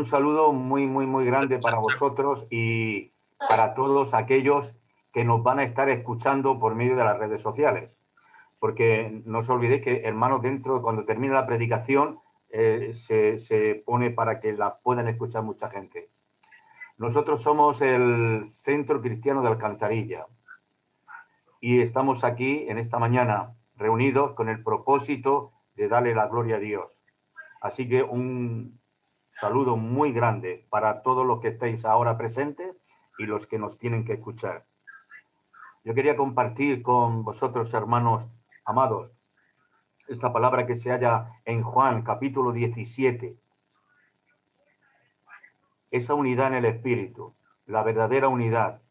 Un saludo muy, muy, muy grande para vosotros y para todos aquellos que nos van a estar escuchando por medio de las redes sociales. Porque no os olvidéis que, hermanos, dentro, cuando termine la predicación, se pone para que la puedan escuchar mucha gente. Nosotros somos el Centro Cristiano de Alcantarilla y estamos aquí en esta mañana reunidos con el propósito de darle la gloria a Dios. Así que un saludo muy grande para todos los que estáis ahora presentes y los que nos tienen que escuchar. Yo quería compartir con vosotros, hermanos amados, esta palabra que se halla en Juan, capítulo 17. Esa unidad en el Espíritu, la verdadera unidad,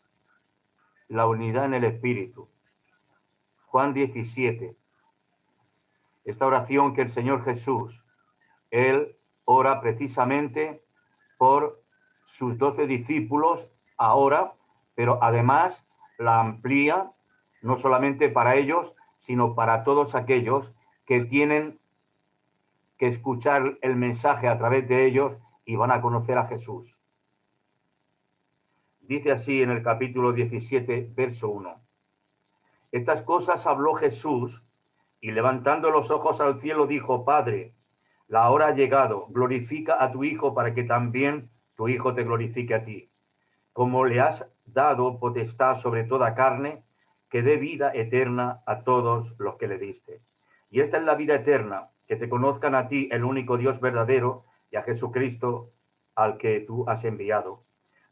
la unidad en el Espíritu. Juan 17. Esta oración que el Señor Jesús, Él ora precisamente por sus 12 discípulos ahora, pero además la amplía no solamente para ellos, sino para todos aquellos que tienen que escuchar el mensaje a través de ellos y van a conocer a Jesús. Dice así en el capítulo 17, verso 1. Estas cosas habló Jesús y levantando los ojos al cielo dijo: Padre, la hora ha llegado, glorifica a tu Hijo para que también tu Hijo te glorifique a ti. Como le has dado potestad sobre toda carne, que dé vida eterna a todos los que le diste. Y esta es la vida eterna, que te conozcan a ti, el único Dios verdadero, y a Jesucristo, al que tú has enviado.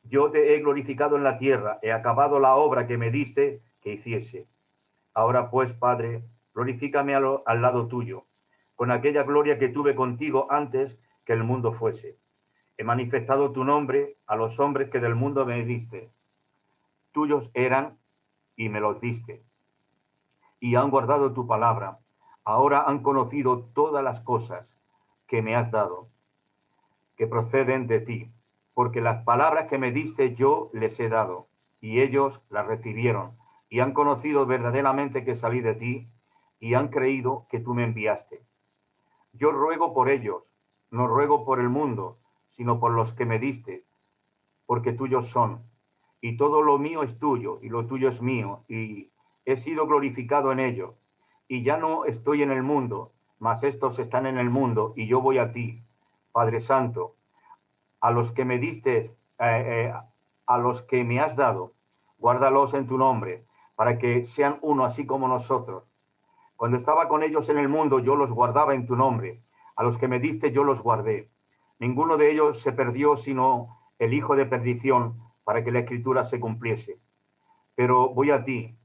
Yo te he glorificado en la tierra, he acabado la obra que me diste que hiciese. Ahora pues, Padre, glorifícame al lado tuyo, con aquella gloria que tuve contigo antes que el mundo fuese. He manifestado tu nombre a los hombres que del mundo me diste. Tuyos eran y me los diste. Y han guardado tu palabra. Ahora han conocido todas las cosas que me has dado, que proceden de ti. Porque las palabras que me diste yo les he dado, y ellos las recibieron, y han conocido verdaderamente que salí de ti, y han creído que tú me enviaste. Yo ruego por ellos, no ruego por el mundo, sino por los que me diste, porque tuyos son. Y todo lo mío es tuyo, y lo tuyo es mío, y he sido glorificado en ellos. Y ya no estoy en el mundo, mas estos están en el mundo, y yo voy a ti, Padre Santo. A los que me diste, a los que me has dado, guárdalos en tu nombre, para que sean uno así como nosotros. Cuando estaba con ellos en el mundo, yo los guardaba en tu nombre. A los que me diste, yo los guardé. Ninguno de ellos se perdió, sino el hijo de perdición, para que la escritura se cumpliese. Pero voy a ti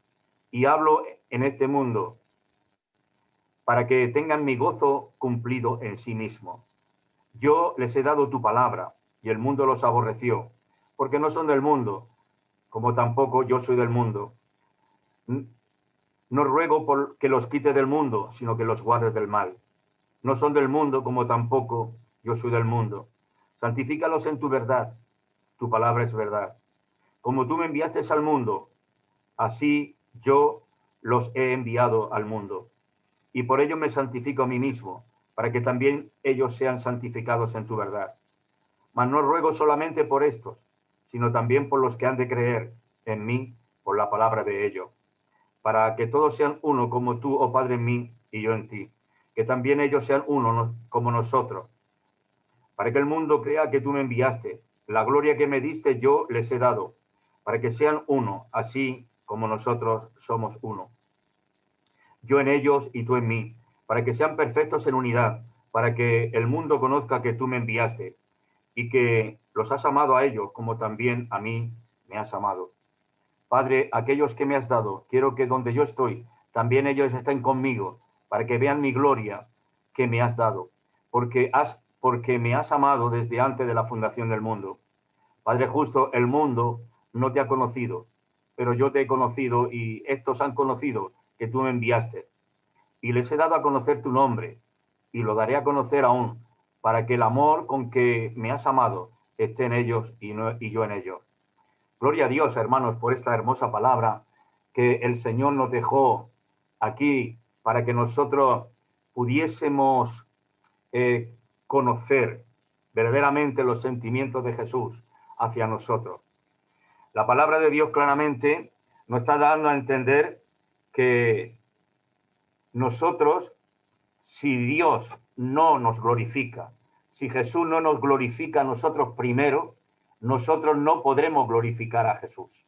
y hablo en este mundo, para que tengan mi gozo cumplido en sí mismo. Yo les he dado tu palabra, y el mundo los aborreció, porque no son del mundo, como tampoco yo soy del mundo. No ruego por que los quite del mundo, sino que los guardes del mal. No son del mundo, como tampoco yo soy del mundo. Santifícalos en tu verdad. Tu palabra es verdad. Como tú me enviaste al mundo, así yo los he enviado al mundo. Y por ello me santifico a mí mismo, para que también ellos sean santificados en tu verdad. Mas no ruego solamente por estos, sino también por los que han de creer en mí por la palabra de ellos, para que todos sean uno como tú, oh Padre, en mí y yo en ti, que también ellos sean uno como nosotros, para que el mundo crea que tú me enviaste. La gloria que me diste yo les he dado, para que sean uno, así como nosotros somos uno. Yo en ellos y tú en mí, para que sean perfectos en unidad, para que el mundo conozca que tú me enviaste y que los has amado a ellos como también a mí me has amado. Padre, aquellos que me has dado, quiero que donde yo estoy, también ellos estén conmigo, para que vean mi gloria que me has dado, porque me has amado desde antes de la fundación del mundo. Padre justo, el mundo no te ha conocido, pero yo te he conocido y estos han conocido que tú me enviaste. Y les he dado a conocer tu nombre, y lo daré a conocer aún, para que el amor con que me has amado esté en ellos y yo en ellos. Gloria a Dios, hermanos, por esta hermosa palabra que el Señor nos dejó aquí para que nosotros pudiésemos conocer verdaderamente los sentimientos de Jesús hacia nosotros. La palabra de Dios claramente nos está dando a entender que nosotros, si Dios no nos glorifica, si Jesús no nos glorifica a nosotros primero, nosotros no podremos glorificar a Jesús.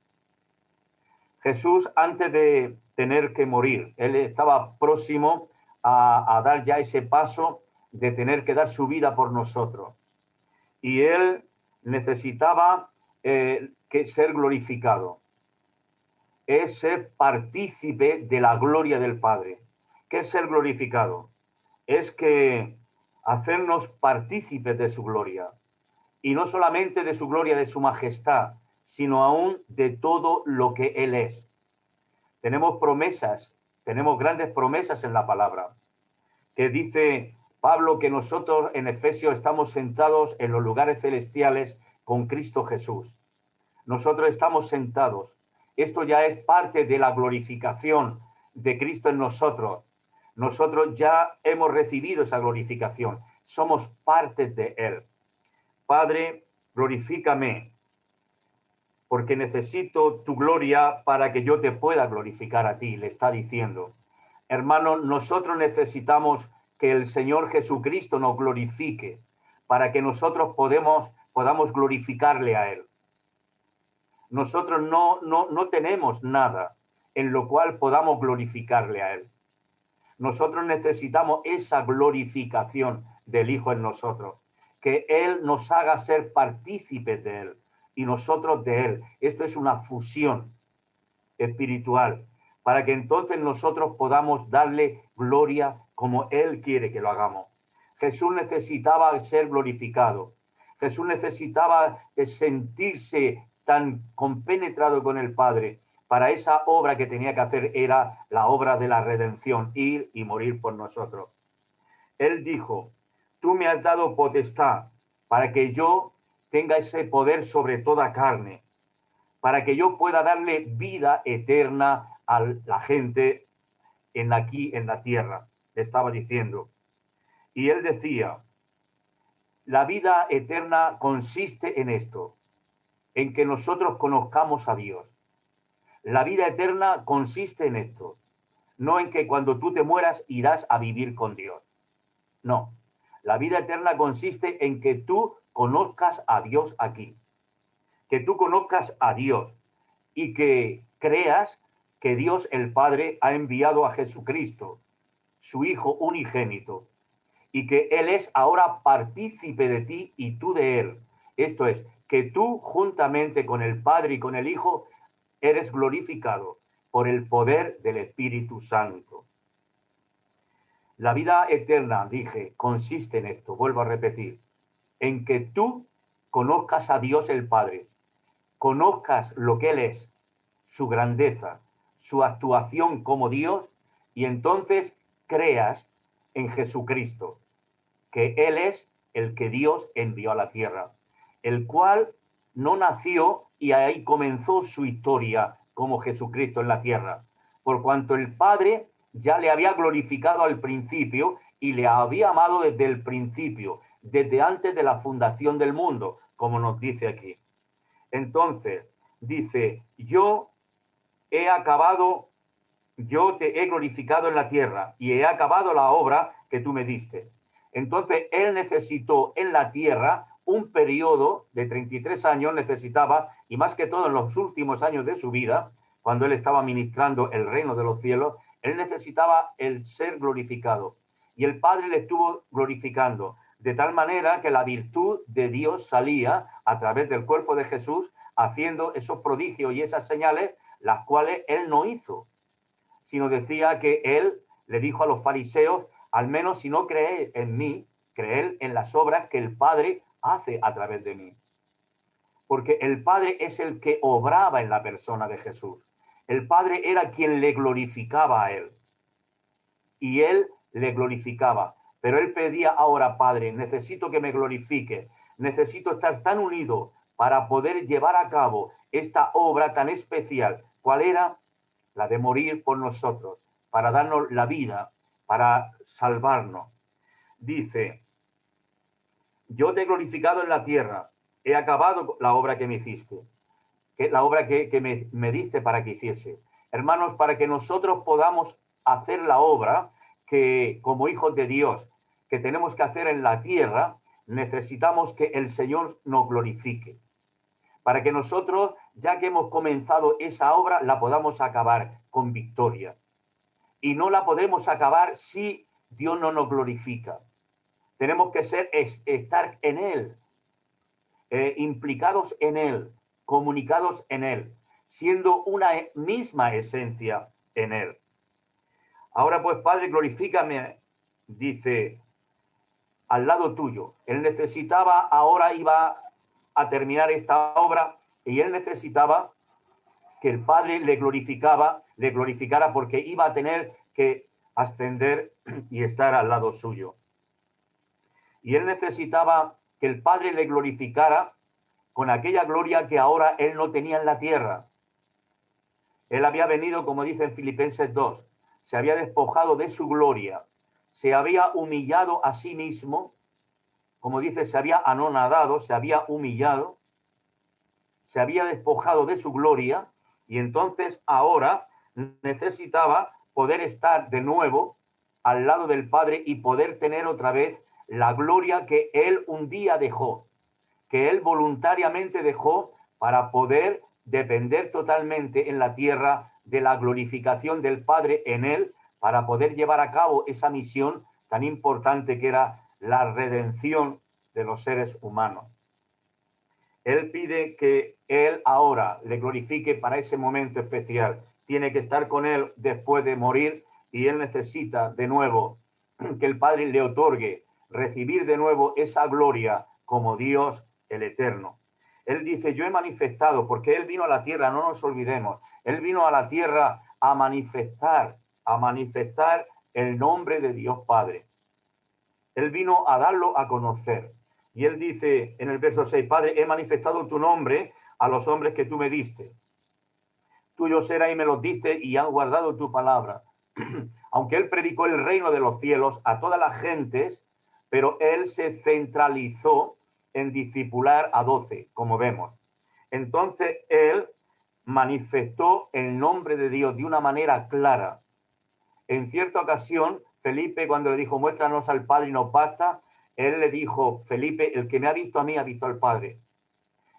Jesús, antes de tener que morir, él estaba próximo a dar ya ese paso de tener que dar su vida por nosotros. Y él necesitaba que ser glorificado. Es ser partícipe de la gloria del Padre. ¿Qué es ser glorificado? Es que hacernos partícipes de su gloria. Y no solamente de su gloria, de su majestad, sino aún de todo lo que Él es. Tenemos promesas, tenemos grandes promesas en la palabra, que dice Pablo que nosotros en Efesios estamos sentados en los lugares celestiales con Cristo Jesús. Nosotros estamos sentados. Esto ya es parte de la glorificación de Cristo en nosotros. Nosotros ya hemos recibido esa glorificación. Somos parte de Él. Padre, glorifícame, porque necesito tu gloria para que yo te pueda glorificar a ti, le está diciendo. Hermano, nosotros necesitamos que el Señor Jesucristo nos glorifique para que nosotros podamos glorificarle a Él. Nosotros no tenemos nada en lo cual podamos glorificarle a Él. Nosotros necesitamos esa glorificación del Hijo en nosotros, que Él nos haga ser partícipes de Él y nosotros de Él. Esto es una fusión espiritual, para que entonces nosotros podamos darle gloria como Él quiere que lo hagamos. Jesús necesitaba ser glorificado. Jesús necesitaba sentirse tan compenetrado con el Padre. Para esa obra que tenía que hacer era la obra de la redención, ir y morir por nosotros. Él dijo, tú me has dado potestad para que yo tenga ese poder sobre toda carne, para que yo pueda darle vida eterna a la gente aquí en la tierra, le estaba diciendo. Y él decía, la vida eterna consiste en esto, en que nosotros conozcamos a Dios. La vida eterna consiste en esto, no en que cuando tú te mueras irás a vivir con Dios. No, la vida eterna consiste en que tú conozcas a Dios aquí, que tú conozcas a Dios y que creas que Dios el Padre ha enviado a Jesucristo, su Hijo unigénito, y que Él es ahora partícipe de ti y tú de Él. Esto es, que tú juntamente con el Padre y con el Hijo eres glorificado por el poder del Espíritu Santo. La vida eterna, dije, consiste en esto, vuelvo a repetir, en que tú conozcas a Dios el Padre, conozcas lo que Él es, su grandeza, su actuación como Dios, y entonces creas en Jesucristo, que Él es el que Dios envió a la tierra, el cual no nació y ahí comenzó su historia como Jesucristo en la tierra, por cuanto el Padre ya le había glorificado al principio y le había amado desde el principio, desde antes de la fundación del mundo, como nos dice aquí. Entonces, dice, yo te he glorificado en la tierra y he acabado la obra que tú me diste. Entonces, él necesitó en la tierra un periodo de 33 años, necesitaba, y más que todo en los últimos años de su vida, cuando él estaba ministrando el reino de los cielos, él necesitaba el ser glorificado. Y el Padre le estuvo glorificando, de tal manera que la virtud de Dios salía a través del cuerpo de Jesús, haciendo esos prodigios y esas señales, las cuales él no hizo, sino decía que él le dijo a los fariseos, al menos si no creéis en mí, creed en las obras que el Padre hace a través de mí. Porque el Padre es el que obraba en la persona de Jesús. El Padre era quien le glorificaba a él. Y él le glorificaba. Pero él pedía ahora, Padre, necesito que me glorifique. Necesito estar tan unido para poder llevar a cabo esta obra tan especial. ¿Cuál era? La de morir por nosotros, para darnos la vida, para salvarnos. Dice, yo te he glorificado en la tierra, he acabado la obra que me hiciste, la obra que me diste para que hiciese. Hermanos, para que nosotros podamos hacer la obra que como hijos de Dios que tenemos que hacer en la tierra, necesitamos que el Señor nos glorifique. Para que nosotros, ya que hemos comenzado esa obra, la podamos acabar con victoria. Y no la podemos acabar si Dios no nos glorifica. Tenemos que estar en Él, implicados en Él, comunicados en Él, siendo una misma esencia en Él. Ahora pues, Padre, glorifícame, dice, al lado tuyo. Él necesitaba, ahora iba a terminar esta obra y él necesitaba que el Padre le glorificara porque iba a tener que ascender y estar al lado suyo. Y él necesitaba que el Padre le glorificara con aquella gloria que ahora él no tenía en la tierra. Él había venido, como dice en Filipenses 2, se había despojado de su gloria, se había humillado a sí mismo, como dice, se había anonadado, se había humillado, se había despojado de su gloria y entonces ahora necesitaba poder estar de nuevo al lado del Padre y poder tener otra vez la gloria que él un día dejó, que él voluntariamente dejó para poder depender totalmente en la tierra de la glorificación del Padre en él, para poder llevar a cabo esa misión tan importante que era la redención de los seres humanos. Él pide que él ahora le glorifique para ese momento especial. Tiene que estar con él después de morir y él necesita de nuevo que el Padre le otorgue recibir de nuevo esa gloria como Dios el Eterno. Él dice, yo he manifestado, porque él vino a la tierra, no nos olvidemos, él vino a la tierra a manifestar el nombre de Dios Padre. Él vino a darlo a conocer. Y él dice en el verso 6, Padre, he manifestado tu nombre a los hombres que tú me diste. Tuyos era y me los diste y han guardado tu palabra. Aunque él predicó el reino de los cielos a todas las gentes, pero él se centralizó en discipular a 12, como vemos. Entonces él manifestó el nombre de Dios de una manera clara. En cierta ocasión, Felipe, cuando le dijo, muéstranos al Padre y nos basta, él le dijo, Felipe, el que me ha visto a mí ha visto al Padre.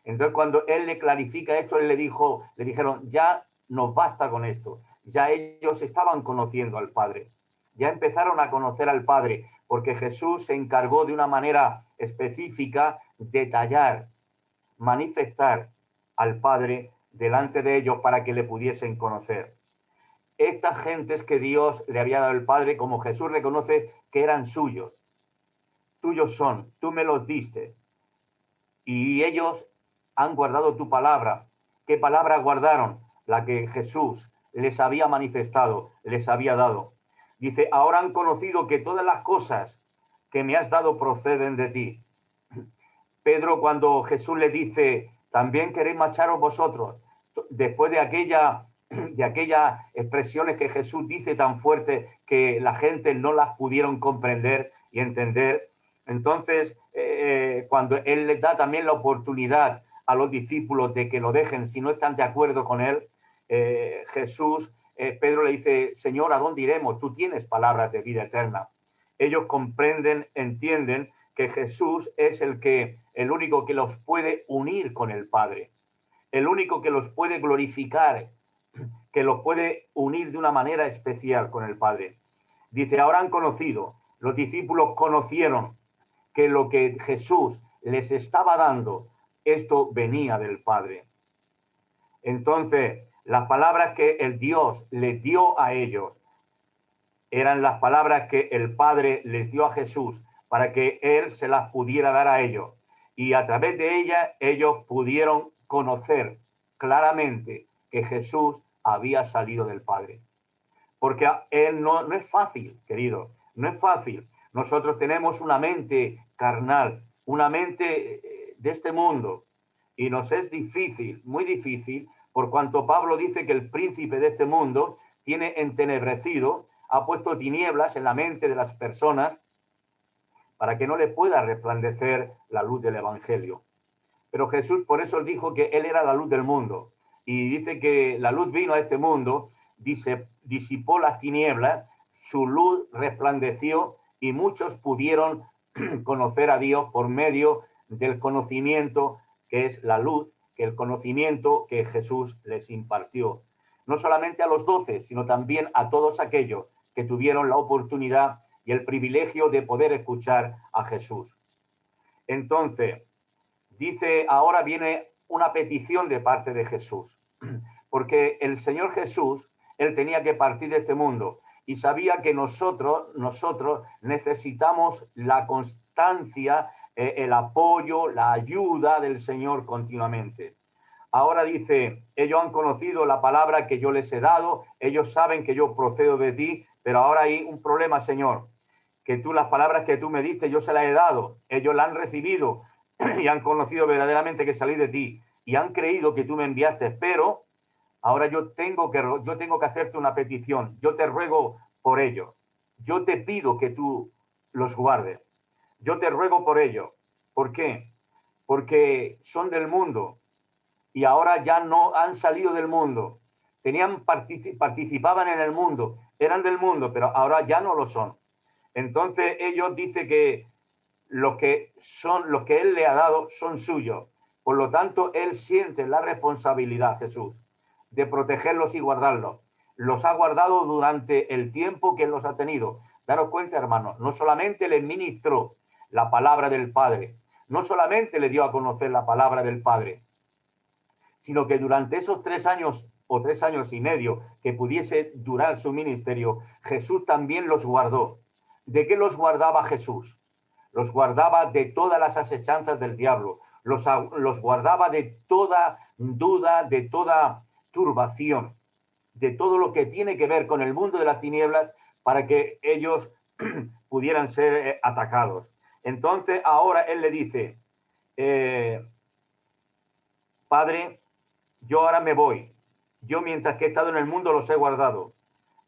Entonces, cuando él le clarifica esto, él le dijeron, ya nos basta con esto. Ya ellos estaban conociendo al Padre. Ya empezaron a conocer al Padre, porque Jesús se encargó de una manera específica detallar, manifestar al Padre delante de ellos para que le pudiesen conocer. Estas gentes que Dios le había dado al Padre, como Jesús reconoce que eran suyos, tuyos son, tú me los diste, y ellos han guardado tu palabra. ¿Qué palabra guardaron? La que Jesús les había manifestado, les había dado. Dice, ahora han conocido que todas las cosas que me has dado proceden de ti. Pedro, cuando Jesús le dice, también queréis marcharos vosotros, después de aquellas expresiones que Jesús dice tan fuertes que la gente no las pudieron comprender y entender, entonces cuando él les da también la oportunidad a los discípulos de que lo dejen si no están de acuerdo con él, Pedro le dice, Señor, ¿a dónde iremos? Tú tienes palabras de vida eterna. Ellos comprenden, entienden que Jesús es el único que los puede unir con el Padre, el único que los puede glorificar, que los puede unir de una manera especial con el Padre. Dice, ahora han conocido, los discípulos conocieron que lo que Jesús les estaba dando, esto venía del Padre. Entonces, las palabras que el Dios les dio a ellos eran las palabras que el Padre les dio a Jesús para que Él se las pudiera dar a ellos. Y a través de ellas, ellos pudieron conocer claramente que Jesús había salido del Padre. Porque Él no es fácil, querido, no es fácil. Nosotros tenemos una mente carnal, una mente de este mundo, y nos es difícil, muy difícil, por cuanto Pablo dice que el príncipe de este mundo tiene entenebrecido, ha puesto tinieblas en la mente de las personas para que no le pueda resplandecer la luz del Evangelio. Pero Jesús por eso dijo que Él era la luz del mundo. Y dice que la luz vino a este mundo, dice, disipó las tinieblas, su luz resplandeció y muchos pudieron conocer a Dios por medio del conocimiento que es la luz, que el conocimiento que Jesús les impartió. No solamente a los 12, sino también a todos aquellos que tuvieron la oportunidad y el privilegio de poder escuchar a Jesús. Entonces, dice, ahora viene una petición de parte de Jesús, porque el Señor Jesús, Él tenía que partir de este mundo y sabía que nosotros necesitamos la constancia, el apoyo, la ayuda del Señor continuamente. Ahora dice, ellos han conocido la palabra que yo les he dado, ellos saben que yo procedo de ti, pero ahora hay un problema, Señor, que tú las palabras que tú me diste, yo se las he dado, ellos la han recibido y han conocido verdaderamente que salí de ti y han creído que tú me enviaste, pero ahora yo tengo que hacerte una petición, yo te ruego por ellos, yo te pido que tú los guardes, yo te ruego por ellos. ¿Por qué? Porque son del mundo y ahora ya no han salido del mundo. Participaban en el mundo, eran del mundo, pero ahora ya no lo son. Entonces ellos dicen que los que Él le ha dado son suyos. Por lo tanto, Él siente la responsabilidad, Jesús, de protegerlos y guardarlos. Los ha guardado durante el tiempo que Él los ha tenido. Daros cuenta, hermanos, no solamente le ministró la palabra del Padre, no solamente le dio a conocer la palabra del Padre, sino que durante esos 3 años o 3 años y medio que pudiese durar su ministerio, Jesús también los guardó. ¿De qué los guardaba Jesús? Los guardaba de todas las asechanzas del diablo, los guardaba de toda duda, de toda turbación, de todo lo que tiene que ver con el mundo de las tinieblas para que ellos pudieran ser atacados. Entonces ahora Él le dice, Padre, yo ahora me voy. Yo mientras que he estado en el mundo los he guardado.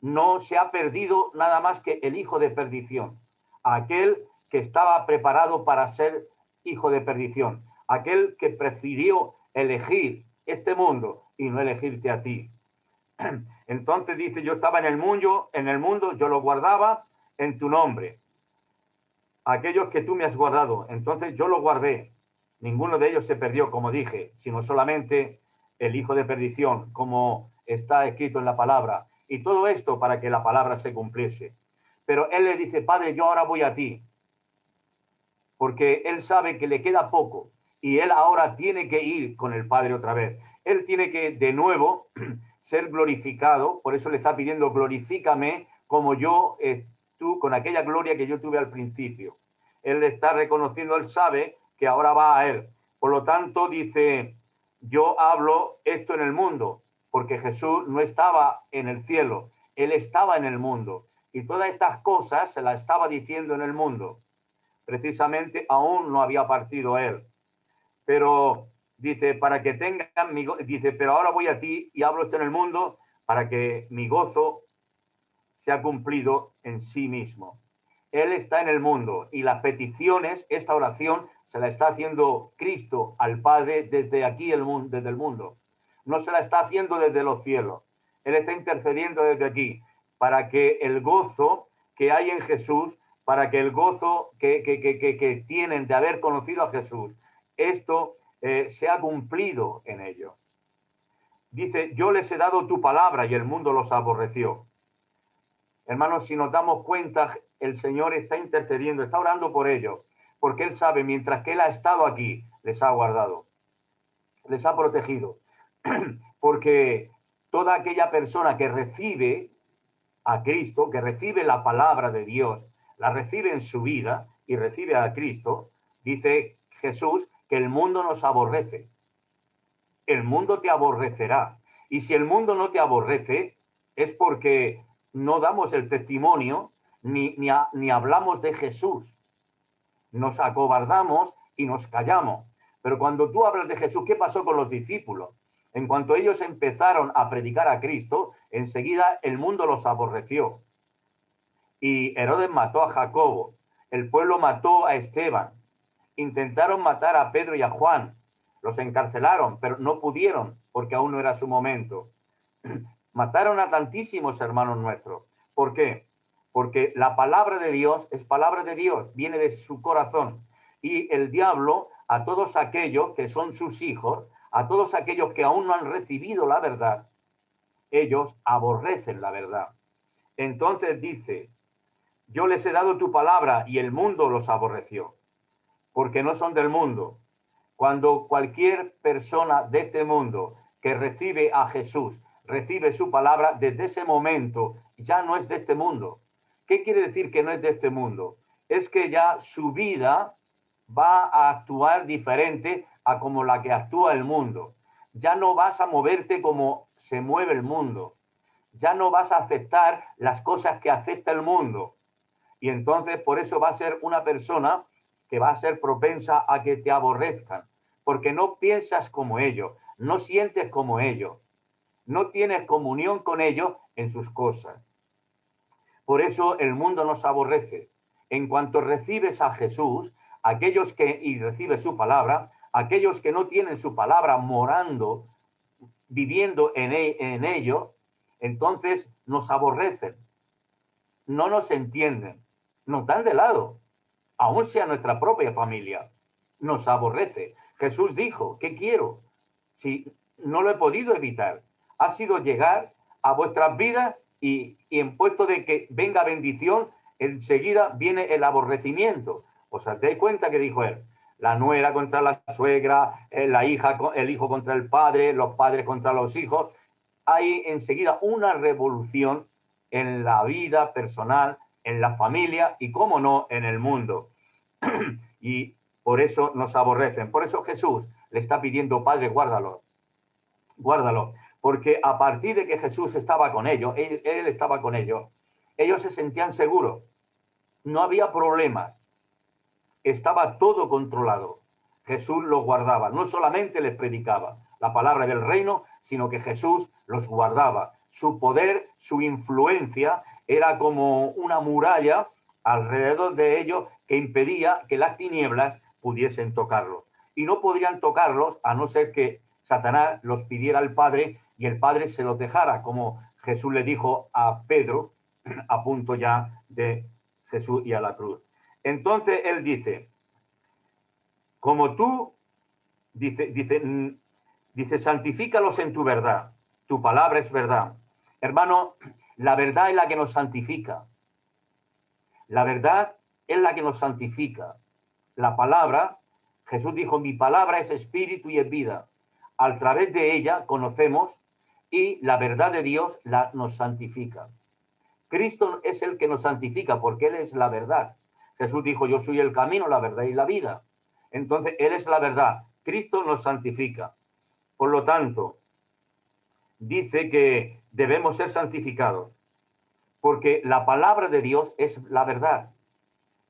No se ha perdido nada más que el hijo de perdición, aquel que estaba preparado para ser hijo de perdición, aquel que prefirió elegir este mundo y no elegirte a ti. Entonces dice, yo estaba en el mundo, yo lo guardaba en tu nombre. Aquellos que tú me has guardado, entonces yo lo guardé. Ninguno de ellos se perdió, como dije, sino solamente el hijo de perdición, como está escrito en la palabra. Y todo esto para que la palabra se cumpliese. Pero Él le dice, Padre, yo ahora voy a ti. Porque Él sabe que le queda poco. Y Él ahora tiene que ir con el Padre otra vez. Él tiene que de nuevo ser glorificado. Por eso le está pidiendo, glorifícame como yo, tú, con aquella gloria que yo tuve al principio. Él le está reconociendo, Él sabe que ahora va a Él. Por lo tanto, dice, yo hablo esto en el mundo, porque Jesús no estaba en el cielo, Él estaba en el mundo. Y todas estas cosas se las estaba diciendo en el mundo. Precisamente aún no había partido Él. Pero dice, para que tengan dice, pero ahora voy a ti y hablo esto en el mundo para que mi gozo sea cumplido en sí mismo. Él está en el mundo y las peticiones, esta oración se la está haciendo Cristo al Padre desde aquí, desde el mundo. No se la está haciendo desde los cielos. Él está intercediendo desde aquí para que el gozo que hay en Jesús, para que el gozo que tienen de haber conocido a Jesús, esto sea cumplido en ellos. Dice, yo les he dado tu palabra y el mundo los aborreció. Hermanos, si nos damos cuenta, el Señor está intercediendo, está orando por ellos, porque Él sabe, mientras que Él ha estado aquí, les ha guardado, les ha protegido. Porque toda aquella persona que recibe a Cristo, que recibe la palabra de Dios, la recibe en su vida y recibe a Cristo, dice Jesús que el mundo nos aborrece. El mundo te aborrecerá. Y si el mundo no te aborrece, es porque no damos el testimonio ni hablamos de Jesús. Nos acobardamos y nos callamos. Pero cuando tú hablas de Jesús, ¿qué pasó con los discípulos? En cuanto ellos empezaron a predicar a Cristo, enseguida el mundo los aborreció. Y Herodes mató a Jacobo. El pueblo mató a Esteban. Intentaron matar a Pedro y a Juan. Los encarcelaron, pero no pudieron porque aún no era su momento. Mataron a tantísimos hermanos nuestros. ¿Por qué? Porque la palabra de Dios es palabra de Dios, viene de su corazón. Y el diablo, a todos aquellos que son sus hijos, a todos aquellos que aún no han recibido la verdad, ellos aborrecen la verdad. Entonces dice, yo les he dado tu palabra y el mundo los aborreció, porque no son del mundo. Cuando cualquier persona de este mundo que recibe a Jesús, recibe su palabra, desde ese momento ya no es de este mundo. ¿Qué quiere decir que no es de este mundo? Es que ya su vida va a actuar diferente a como la que actúa el mundo. Ya no vas a moverte como se mueve el mundo. Ya no vas a aceptar las cosas que acepta el mundo. Y entonces por eso va a ser una persona que va a ser propensa a que te aborrezcan, porque no piensas como ellos, no sientes como ellos, no tienes comunión con ellos en sus cosas. Por eso el mundo nos aborrece. En cuanto recibes a Jesús, aquellos que y recibes su palabra, aquellos que no tienen su palabra morando, viviendo en ello, entonces nos aborrecen, no nos entienden, nos dan de lado, aun sea nuestra propia familia, nos aborrece. Jesús dijo, ¿qué quiero? Si no lo he podido evitar, ha sido llegar a vuestras vidas y en puesto de que venga bendición, enseguida viene el aborrecimiento. ¿Os dais cuenta que dijo él? La nuera contra la suegra, la hija, el hijo contra el padre, los padres contra los hijos. Hay enseguida una revolución en la vida personal, en la familia y, cómo no, en el mundo. Y por eso nos aborrecen. Por eso Jesús le está pidiendo, Padre, guárdalo, guárdalo. Porque a partir de que Jesús estaba con ellos, él estaba con ellos se sentían seguros. No había problemas. Estaba todo controlado. Jesús los guardaba. No solamente les predicaba la palabra del reino, sino que Jesús los guardaba. Su poder, su influencia era como una muralla alrededor de ellos que impedía que las tinieblas pudiesen tocarlos. Y no podrían tocarlos a no ser que Satanás los pidiera al Padre y el Padre se los dejara, como Jesús le dijo a Pedro a punto ya de Jesús y a la cruz. Entonces él dice, como tú, dice, santifícalos en tu verdad. Tu palabra es verdad. Hermano, la verdad es la que nos santifica. La verdad es la que nos santifica. La palabra, Jesús dijo, mi palabra es espíritu y es vida. A través de ella conocemos y la verdad de Dios nos santifica. Cristo es el que nos santifica porque Él es la verdad. Jesús dijo, yo soy el camino, la verdad y la vida. Entonces, Él es la verdad. Cristo nos santifica. Por lo tanto, dice que debemos ser santificados porque la palabra de Dios es la verdad.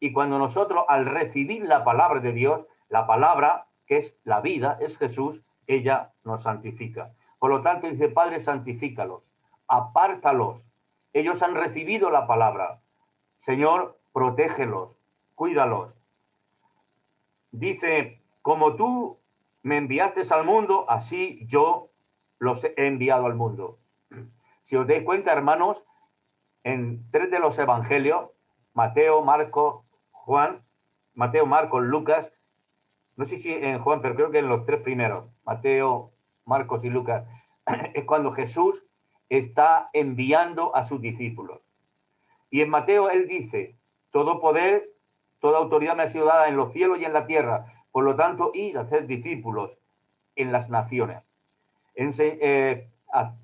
Y cuando nosotros, al recibir la palabra de Dios, la palabra que es la vida, es Jesús, ella nos santifica. Por lo tanto, dice, Padre, santifícalos, apártalos. Ellos han recibido la palabra. Señor, protégelos, cuídalos. Dice, como tú me enviaste al mundo, así yo los he enviado al mundo. Si os dais cuenta, hermanos, en 3 de los evangelios, Mateo, Marcos, Juan, Mateo, Marcos, Lucas, no sé si en Juan, pero creo que en los 3 primeros, Mateo, Marcos y Lucas, es cuando Jesús está enviando a sus discípulos. Y en Mateo él dice, todo poder, toda autoridad me ha sido dada en los cielos y en la tierra. Por lo tanto, id a hacer discípulos en las naciones,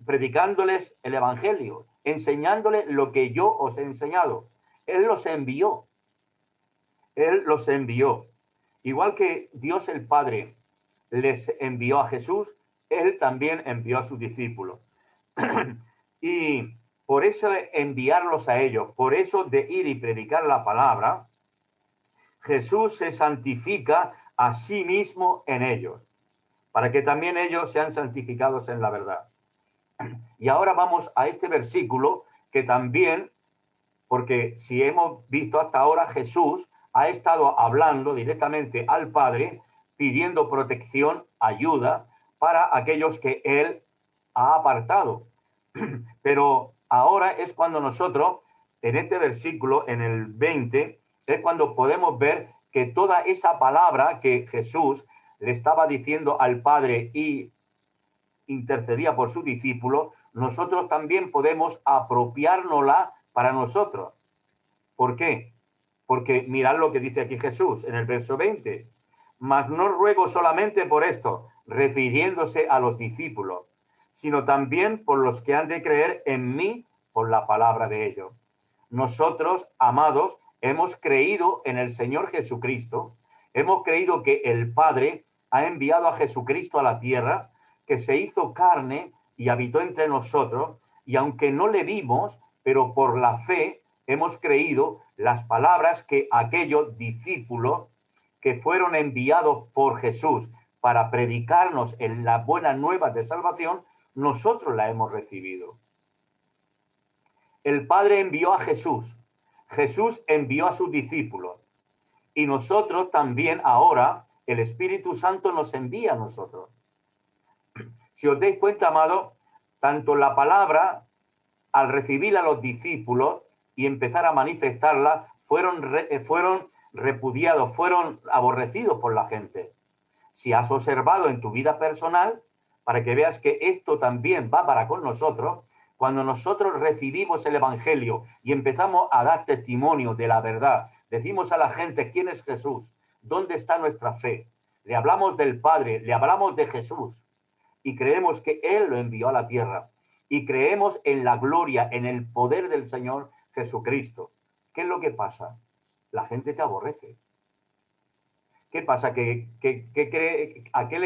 predicándoles el evangelio, enseñándoles lo que yo os he enseñado. Él los envió. Él los envió. Igual que Dios el Padre les envió a Jesús, Él también envió a sus discípulos. Y por eso de enviarlos a ellos, por eso de ir y predicar la palabra, Jesús se santifica a sí mismo en ellos, para que también ellos sean santificados en la verdad. Y ahora vamos a este versículo que también, porque si hemos visto hasta ahora, Jesús ha estado hablando directamente al Padre, pidiendo protección, ayuda para aquellos que Él ha apartado. Pero ahora es cuando nosotros, en este versículo, en el 20, es cuando podemos ver que toda esa palabra que Jesús le estaba diciendo al Padre y intercedía por su discípulo, nosotros también podemos apropiárnosla para nosotros. ¿Por qué? Porque mirad lo que dice aquí Jesús en el verso 20. Mas no ruego solamente por esto, refiriéndose a los discípulos, sino también por los que han de creer en mí por la palabra de ellos. Nosotros, amados, hemos creído en el Señor Jesucristo, hemos creído que el Padre ha enviado a Jesucristo a la tierra, que se hizo carne y habitó entre nosotros, y aunque no le vimos, pero por la fe hemos creído las palabras que aquellos discípulos que fueron enviados por Jesús para predicarnos en la buena nueva de salvación, nosotros la hemos recibido. El Padre envió a Jesús, Jesús envió a sus discípulos, y nosotros también ahora, el Espíritu Santo nos envía a nosotros. Si os dais cuenta, amado, tanto la palabra, al recibir a los discípulos y empezar a manifestarla, fueron repudiados, fueron aborrecidos por la gente. Si has observado en tu vida personal, para que veas que esto también va para con nosotros, cuando nosotros recibimos el Evangelio y empezamos a dar testimonio de la verdad, decimos a la gente quién es Jesús, dónde está nuestra fe, le hablamos del Padre, le hablamos de Jesús y creemos que Él lo envió a la tierra y creemos en la gloria, en el poder del Señor Jesucristo. ¿Qué es lo que pasa? La gente te aborrece. ¿Qué pasa? ¿A qué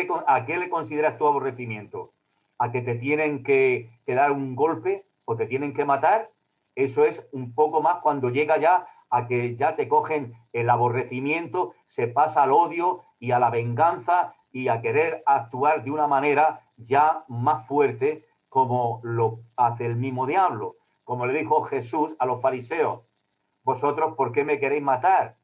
le consideras tu aborrecimiento? ¿A que te tienen que dar un golpe o te tienen que matar? Eso es un poco más cuando llega ya a que ya te cogen el aborrecimiento, se pasa al odio y a la venganza y a querer actuar de una manera ya más fuerte, como lo hace el mismo diablo. Como le dijo Jesús a los fariseos, ¿vosotros por qué me queréis matar?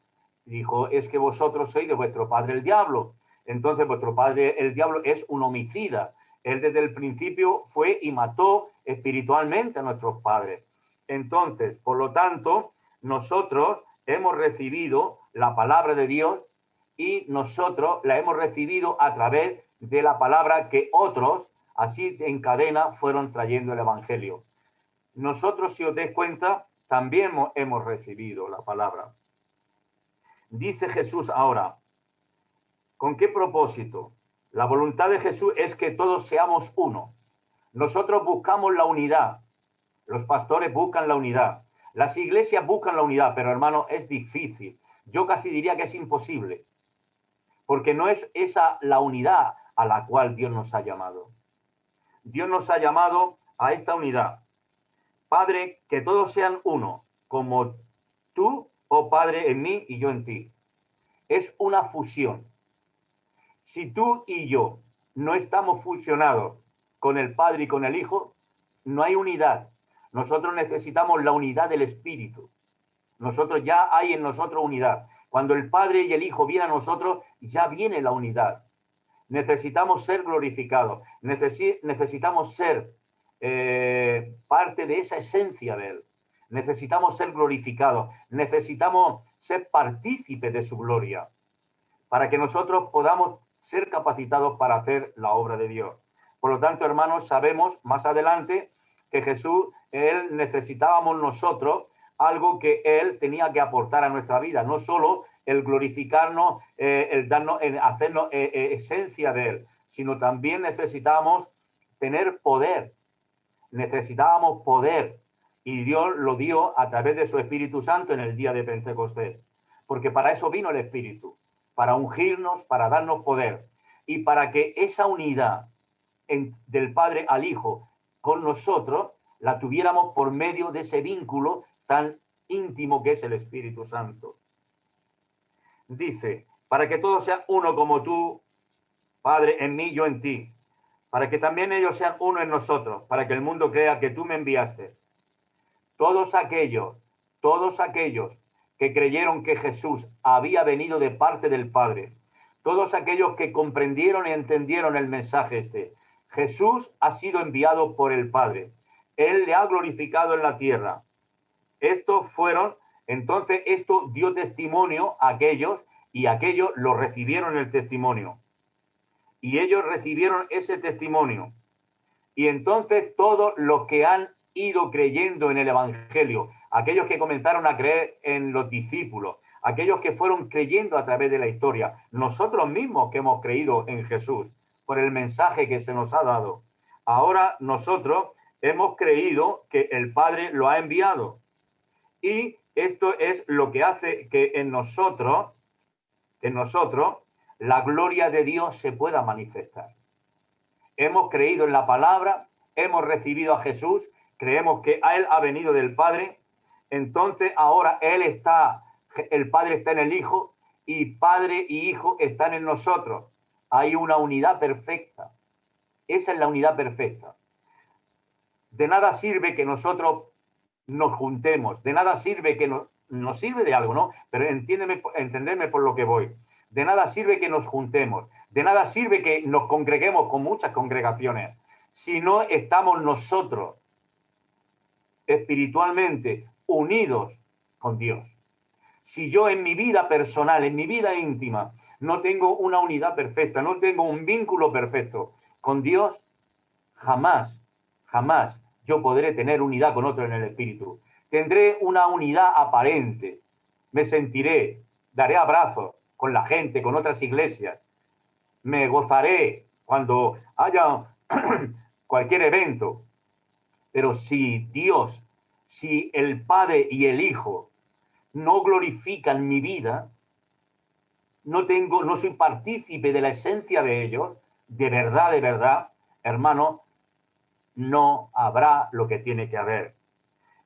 Dijo, es que vosotros sois de vuestro padre el diablo. Entonces vuestro padre el diablo es un homicida. Él desde el principio fue y mató espiritualmente a nuestros padres. Entonces, por lo tanto, nosotros hemos recibido la palabra de Dios y nosotros la hemos recibido a través de la palabra que otros, así en cadena, fueron trayendo el Evangelio. Nosotros, si os dais cuenta, también hemos recibido la palabra. Dice Jesús ahora, ¿con qué propósito? La voluntad de Jesús es que todos seamos uno. Nosotros buscamos la unidad. Los pastores buscan la unidad. Las iglesias buscan la unidad, pero hermano, es difícil. Yo casi diría que es imposible. Porque no es esa la unidad a la cual Dios nos ha llamado. Dios nos ha llamado a esta unidad. Padre, que todos sean uno, como tú, oh Padre, en mí y yo en ti. Es una fusión. Si tú y yo no estamos fusionados con el Padre y con el Hijo, no hay unidad. Nosotros necesitamos la unidad del Espíritu. Nosotros ya hay en nosotros unidad. Cuando el Padre y el Hijo vienen a nosotros, ya viene la unidad. Necesitamos ser glorificados. Necesitamos ser parte de esa esencia de Él. Necesitamos ser glorificados. Necesitamos ser partícipes de su gloria para que nosotros podamos ser capacitados para hacer la obra de Dios. Por lo tanto, hermanos, sabemos más adelante que Jesús, Él necesitábamos nosotros algo que Él tenía que aportar a nuestra vida, no solo el glorificarnos, el darnos, el hacernos esencia de Él, sino también necesitábamos tener poder. Necesitábamos poder y Dios lo dio a través de su Espíritu Santo en el día de Pentecostés, porque para eso vino el Espíritu, para ungirnos, para darnos poder y para que esa unidad del Padre al Hijo con nosotros la tuviéramos por medio de ese vínculo tan íntimo que es el Espíritu Santo. Dice, para que todos sean uno como tú, Padre, en mí, yo en ti, para que también ellos sean uno en nosotros, para que el mundo crea que tú me enviaste. Todos aquellos que creyeron que Jesús había venido de parte del Padre, todos aquellos que comprendieron y entendieron el mensaje este. Jesús ha sido enviado por el Padre. Él le ha glorificado en la tierra. Entonces esto dio testimonio a aquellos y aquellos lo recibieron el testimonio. Y ellos recibieron ese testimonio. Y entonces todos los que han ido creyendo en el Evangelio, aquellos que comenzaron a creer en los discípulos, aquellos que fueron creyendo a través de la historia, nosotros mismos que hemos creído en Jesús por el mensaje que se nos ha dado. Ahora nosotros hemos creído que el Padre lo ha enviado. Y esto es lo que hace que en nosotros la gloria de Dios se pueda manifestar. Hemos creído en la palabra, hemos recibido a Jesús, creemos que a Él ha venido del Padre, entonces ahora el Padre está en el Hijo y Padre y Hijo están en nosotros. Hay una unidad perfecta. Esa es la unidad perfecta. De nada sirve que nosotros nos juntemos, de nada sirve que nos sirve de algo, ¿no? Pero entenderme por lo que voy. De nada sirve que nos juntemos, de nada sirve que nos congreguemos con muchas congregaciones, si no estamos nosotros espiritualmente unidos con Dios. Si yo en mi vida personal, en mi vida íntima, no tengo una unidad perfecta, no tengo un vínculo perfecto con Dios, jamás yo podré tener unidad con otro en el espíritu. Tendré una unidad aparente, me sentiré, daré abrazos con la gente, con otras iglesias, me gozaré cuando haya cualquier evento. Pero si el Padre y el Hijo no glorifican mi vida, no soy partícipe de la esencia de ellos, de verdad, hermano, no habrá lo que tiene que haber.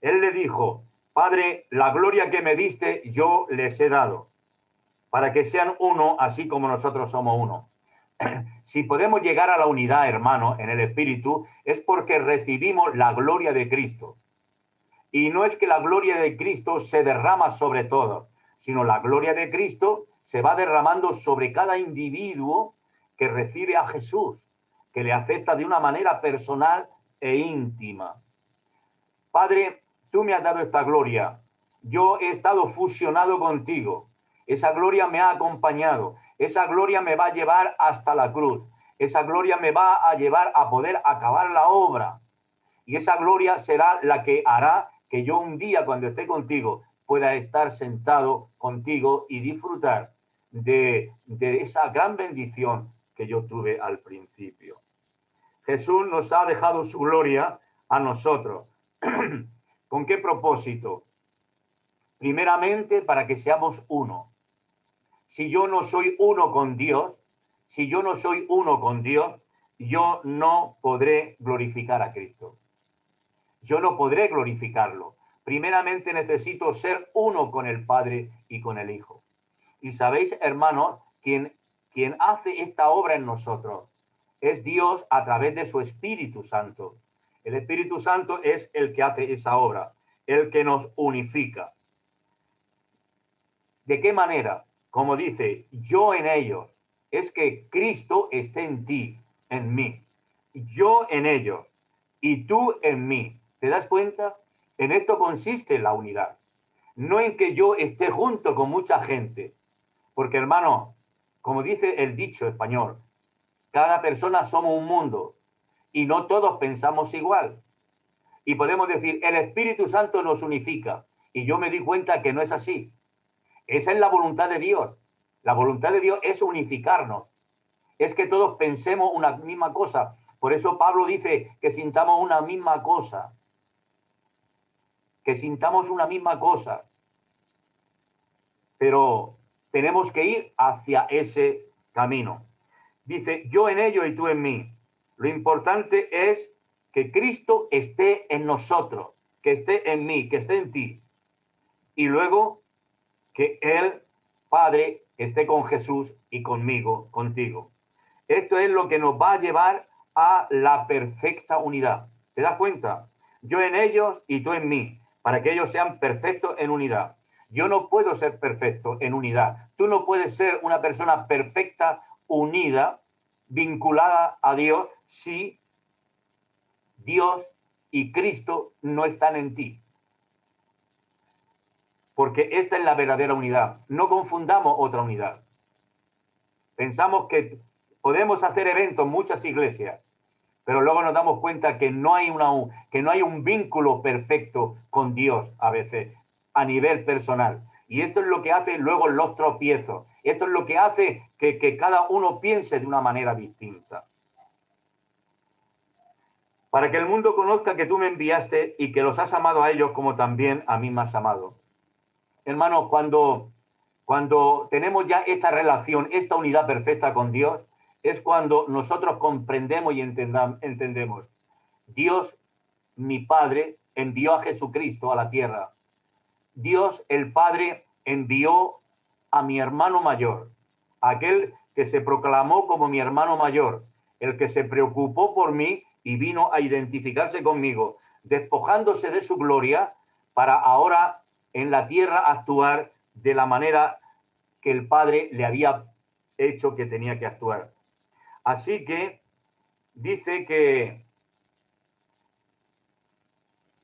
Él le dijo, Padre, la gloria que me diste yo les he dado, para que sean uno, así como nosotros somos uno. Si podemos llegar a la unidad, hermano, en el Espíritu, es porque recibimos la gloria de Cristo. Y no es que la gloria de Cristo se derrama sobre todos, sino la gloria de Cristo se va derramando sobre cada individuo que recibe a Jesús, que le acepta de una manera personal e íntima. Padre, tú me has dado esta gloria. Yo he estado fusionado contigo. Esa gloria me ha acompañado. Esa gloria me va a llevar hasta la cruz. Esa gloria me va a llevar a poder acabar la obra. Y esa gloria será la que hará que yo un día, cuando esté contigo, pueda estar sentado contigo y disfrutar de esa gran bendición que yo tuve al principio. Jesús nos ha dejado su gloria a nosotros. ¿Con qué propósito? Primeramente, para que seamos uno. Si yo no soy uno con Dios, yo no podré glorificar a Cristo. Yo no podré glorificarlo. Primeramente necesito ser uno con el Padre y con el Hijo. Y sabéis, hermanos, quien hace esta obra en nosotros es Dios a través de su Espíritu Santo. El Espíritu Santo es el que hace esa obra, el que nos unifica. ¿De qué manera? Como dice, yo en ellos, es que Cristo esté en ti, en mí. Yo en ellos y tú en mí. ¿Te das cuenta? En esto consiste la unidad. No en que yo esté junto con mucha gente. Porque, hermano, como dice el dicho español, cada persona somos un mundo y no todos pensamos igual. Y podemos decir, el Espíritu Santo nos unifica. Y yo me di cuenta que no es así. Esa es la voluntad de Dios. La voluntad de Dios es unificarnos. Es que todos pensemos una misma cosa. Por eso Pablo dice que sintamos una misma cosa. Que sintamos una misma cosa. Pero tenemos que ir hacia ese camino. Dice, yo en ello y tú en mí. Lo importante es que Cristo esté en nosotros, que esté en mí, que esté en ti. Y luego que el Padre esté con Jesús y conmigo, contigo. Esto es lo que nos va a llevar a la perfecta unidad. ¿Te das cuenta? Yo en ellos y tú en mí, para que ellos sean perfectos en unidad. Yo no puedo ser perfecto en unidad. Tú no puedes ser una persona perfecta, unida, vinculada a Dios, si Dios y Cristo no están en ti. Porque esta es la verdadera unidad. No confundamos otra unidad. Pensamos que podemos hacer eventos en muchas iglesias, pero luego nos damos cuenta que no hay un vínculo perfecto con Dios a veces, a nivel personal. Y esto es lo que hace luego los tropiezos. Esto es lo que hace que cada uno piense de una manera distinta. Para que el mundo conozca que tú me enviaste y que los has amado a ellos como también a mí me has amado. Hermanos, cuando tenemos ya esta relación, esta unidad perfecta con Dios, es cuando nosotros comprendemos y entendemos. Dios, mi Padre, envió a Jesucristo a la tierra. Dios, el Padre, envió a mi hermano mayor, aquel que se proclamó como mi hermano mayor, el que se preocupó por mí y vino a identificarse conmigo, despojándose de su gloria para ahora en la tierra actuar de la manera que el Padre le había hecho que tenía que actuar. Así que dice que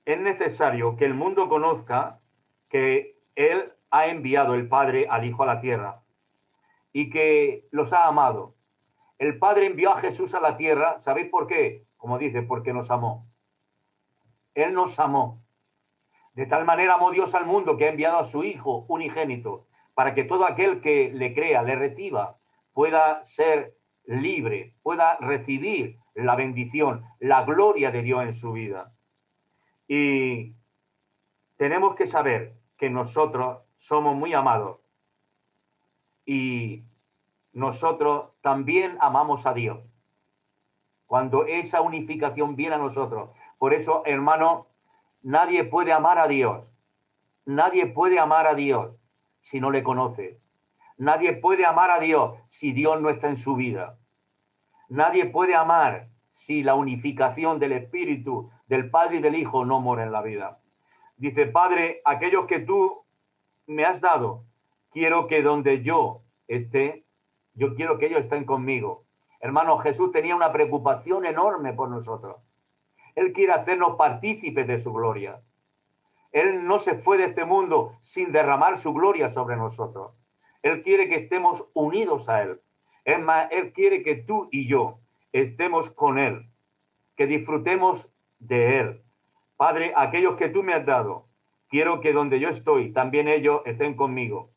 es necesario que el mundo conozca que Él ha enviado el Padre al Hijo a la tierra y que los ha amado. El Padre envió a Jesús a la tierra, ¿sabéis por qué? Como dice, porque nos amó. Él nos amó. De tal manera amó Dios al mundo que ha enviado a su Hijo unigénito, para que todo aquel que le crea, le reciba, pueda ser libre, pueda recibir la bendición, la gloria de Dios en su vida. Y tenemos que saber que nosotros somos muy amados y nosotros también amamos a Dios. Cuando esa unificación viene a nosotros. Por eso, hermano, nadie puede amar a Dios. Nadie puede amar a Dios si no le conoce. Nadie puede amar a Dios si Dios no está en su vida. Nadie puede amar si la unificación del Espíritu, del Padre y del Hijo no mora en la vida. Dice, Padre, aquellos que tú me has dado, quiero que donde yo esté, yo quiero que ellos estén conmigo. Hermano, Jesús tenía una preocupación enorme por nosotros. Él quiere hacernos partícipes de su gloria. Él no se fue de este mundo sin derramar su gloria sobre nosotros. Él quiere que estemos unidos a Él. Es más, Él quiere que tú y yo estemos con Él, que disfrutemos de Él. Padre, aquellos que tú me has dado, quiero que donde yo estoy, también ellos estén conmigo.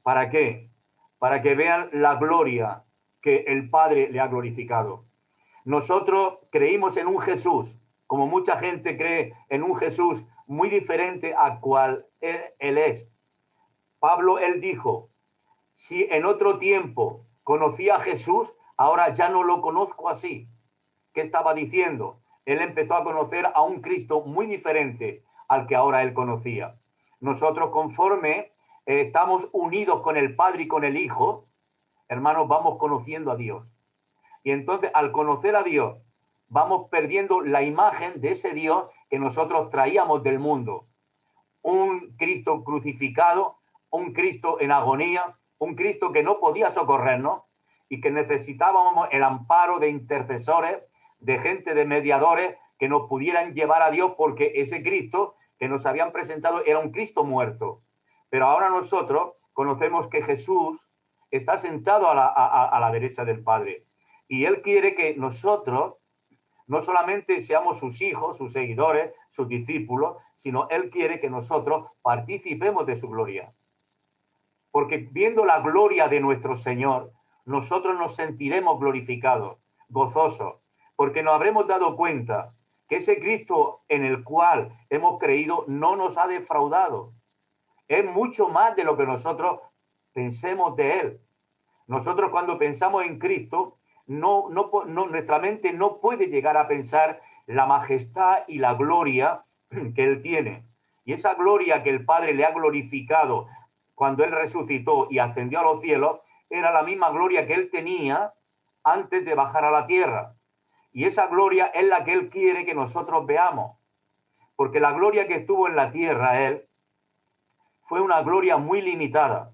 ¿Para qué? Para que vean la gloria que el Padre le ha glorificado. Nosotros creímos en un Jesús, como mucha gente cree en un Jesús muy diferente a cual él es. Pablo, él dijo, si en otro tiempo conocía a Jesús, ahora ya no lo conozco así. ¿Qué estaba diciendo? Él empezó a conocer a un Cristo muy diferente al que ahora él conocía. Nosotros, conforme estamos unidos con el Padre y con el Hijo, hermanos, vamos conociendo a Dios. Y entonces, al conocer a Dios, vamos perdiendo la imagen de ese Dios que nosotros traíamos del mundo. Un Cristo crucificado, un Cristo en agonía, un Cristo que no podía socorrernos y que necesitábamos el amparo de intercesores, de gente, de mediadores que nos pudieran llevar a Dios, porque ese Cristo que nos habían presentado era un Cristo muerto. Pero ahora nosotros conocemos que Jesús está sentado a la derecha del Padre. Y Él quiere que nosotros no solamente seamos sus hijos, sus seguidores, sus discípulos, sino Él quiere que nosotros participemos de su gloria. Porque viendo la gloria de nuestro Señor, nosotros nos sentiremos glorificados, gozosos, porque nos habremos dado cuenta que ese Cristo en el cual hemos creído no nos ha defraudado. Es mucho más de lo que nosotros pensemos de Él. Nosotros cuando pensamos en Cristo, nuestra mente no puede llegar a pensar la majestad y la gloria que Él tiene. Y esa gloria que el Padre le ha glorificado cuando Él resucitó y ascendió a los cielos, era la misma gloria que Él tenía antes de bajar a la tierra. Y esa gloria es la que Él quiere que nosotros veamos. Porque la gloria que estuvo en la tierra Él fue una gloria muy limitada,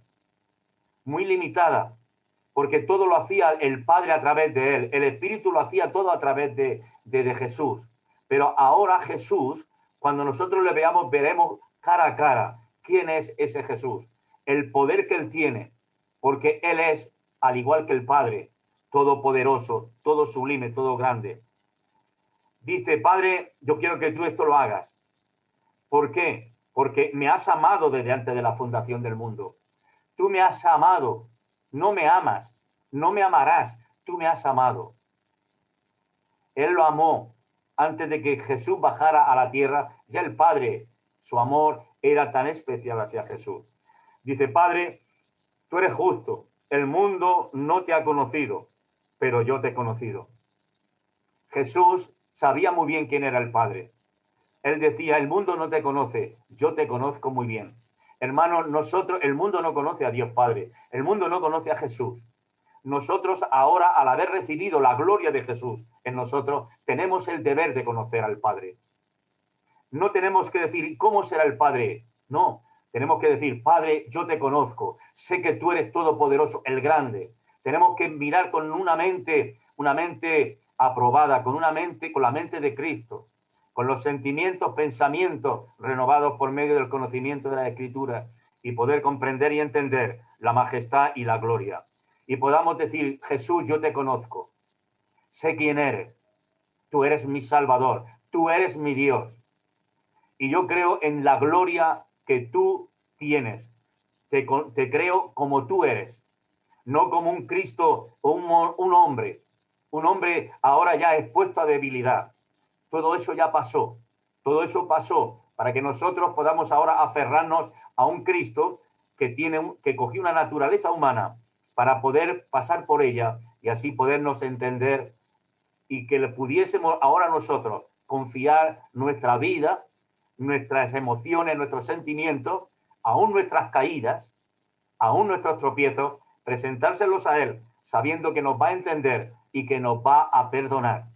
porque todo lo hacía el Padre a través de él, el Espíritu lo hacía todo a través de Jesús. Pero ahora Jesús, cuando nosotros le veamos, veremos cara a cara quién es ese Jesús, el poder que él tiene, porque él es, al igual que el Padre, todopoderoso, todo sublime, todo grande. Dice, Padre, yo quiero que tú esto lo hagas. ¿Por qué? Porque me has amado desde antes de la fundación del mundo. Tú me has amado, no me amas, no me amarás, tú me has amado. Él lo amó antes de que Jesús bajara a la tierra. Ya el Padre, su amor era tan especial hacia Jesús. Dice, Padre, tú eres justo, el mundo no te ha conocido, pero yo te he conocido. Jesús sabía muy bien quién era el Padre. Él decía, el mundo no te conoce, yo te conozco muy bien. Hermanos, el mundo no conoce a Dios Padre, el mundo no conoce a Jesús. Nosotros ahora, al haber recibido la gloria de Jesús en nosotros, tenemos el deber de conocer al Padre. No tenemos que decir, ¿cómo será el Padre? No, tenemos que decir, Padre, yo te conozco, sé que tú eres todopoderoso, el grande. Tenemos que mirar con una mente aprobada, con la mente de Cristo, con los sentimientos, pensamientos renovados por medio del conocimiento de la Escritura y poder comprender y entender la majestad y la gloria. Y podamos decir, Jesús, yo te conozco, sé quién eres, tú eres mi Salvador, tú eres mi Dios. Y yo creo en la gloria que tú tienes. Te creo como tú eres, no como un Cristo o un hombre ahora ya expuesto a debilidad. Todo eso ya pasó. Todo eso pasó para que nosotros podamos ahora aferrarnos a un Cristo que cogió una naturaleza humana para poder pasar por ella y así podernos entender y que le pudiésemos ahora nosotros confiar nuestra vida, nuestras emociones, nuestros sentimientos, aún nuestras caídas, aún nuestros tropiezos, presentárselos a Él, sabiendo que nos va a entender y que nos va a perdonar.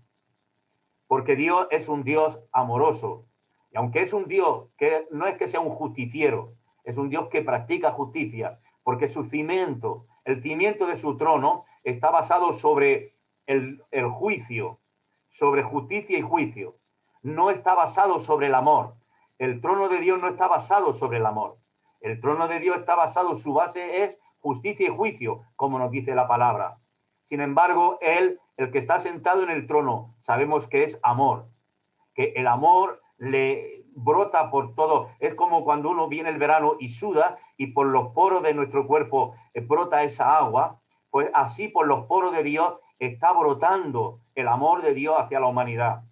Porque Dios es un Dios amoroso. Y aunque es un Dios que no es que sea un justiciero, es un Dios que practica justicia, porque su cimiento, el cimiento de su trono, está basado sobre el juicio, sobre justicia y juicio. No está basado sobre el amor. El trono de Dios no está basado sobre el amor. El trono de Dios está basado, su base es justicia y juicio, como nos dice la palabra. Sin embargo, Él, el que está sentado en el trono, sabemos que es amor, que el amor le brota por todo. Es como cuando uno viene el verano y suda y por los poros de nuestro cuerpo brota esa agua, pues así por los poros de Dios está brotando el amor de Dios hacia la humanidad.